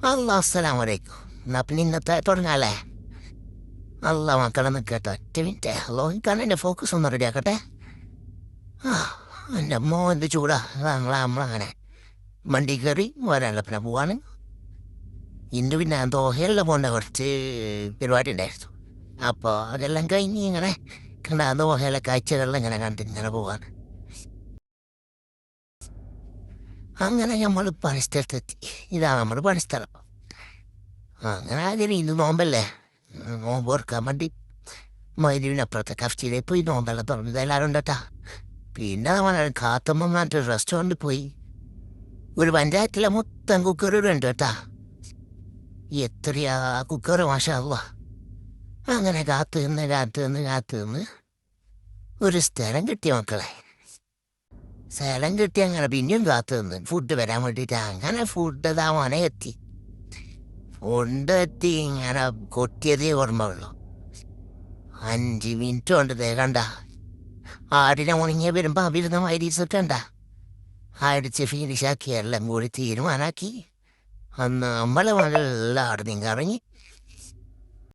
അല്ലാ അസ്സലാമു അലൈക്കും. എന്നാ പിന്നെ ഇന്നത്തെ തുടങ്ങാല്ലേ? അല്ല മക്കളെ നിൽക്കട്ടെ, ഒറ്റ മിനിറ്റ് ലോഹിക്കാൻ എൻ്റെ ഫോക്കസ് ഒന്ന് റെഡിയാക്കട്ടെ. ആ എൻ്റെ അമ്മ എന്ത് ചൂടാ. നമ്മളങ്ങനെ വണ്ടി കയറി വരാനുള്ള പിന്നെ പോവാണ്. ഇന്ന് പിന്നെ ദോഹയിലുള്ള പോകേണ്ട കുറച്ച് പരിപാടി ഉണ്ടായിരുന്നു. അപ്പോൾ അതെല്ലാം കഴിഞ്ഞ് ഇങ്ങനെ കണ്ട ദോഹയിലെ കാഴ്ചകളിൽ ഇങ്ങനെ കണ്ടിങ്ങനെ പോവാണ്. അങ്ങനെ നമ്മൾ പണിസ്ഥലത്തെത്തി. ഇതാണ് നമ്മുടെ പണിസ്ഥലം. അങ്ങനെ ആദ്യം ഇന്ന് നോമ്പല്ലേ, നോമ്പ് ഓർക്കാൻ വേണ്ടി മൈരുവിനപ്പുറത്തെ കഫ്റ്റിയിലേക്ക് പോയി നോമ്പെല്ലാം തുറന്നത് എല്ലാവരും ഉണ്ടട്ടാ. പിന്നെ നമ്മൾ കാത്തമ്മ പറഞ്ഞിട്ട് റെസ്റ്റോറൻറ്റിൽ പോയി. ഒരു പഞ്ചായത്തിലെ മൊത്തം കുക്കറുകളുണ്ട് കേട്ടാ. എത്രയാ കുക്കർ, മാഷാ അല്ലാ. അങ്ങനെ കാത്ത് നിന്ന് ഒരു സ്ഥലം കിട്ടിയ മക്കളെ. സ്ഥലം കിട്ടി അങ്ങനെ പിന്നെയും കാത്ത് നിന്ന് ഫുഡ് വരാൻ വേണ്ടിയിട്ട്. അങ്ങനെ ഫുഡ് ഇതാ മോനെ എത്തി. ഫുഡ് എത്തി ഇങ്ങനെ കൊട്ടിയതേ ഓർമ്മയുള്ളൂ. 5 മിനിറ്റ് കൊണ്ട് കണ്ട ആടിനെ ഉണങ്ങിയ വരുമ്പോൾ വരുന്ന വൈരീസൊക്കെ അടിച്ച് ഫിനിഷാക്കി എല്ലാം കൂടി തീരുമാനാക്കി. അന്ന് നമ്മളെ മകളെല്ലാം ആടുന്നെങ്കിൽ ഇറങ്ങി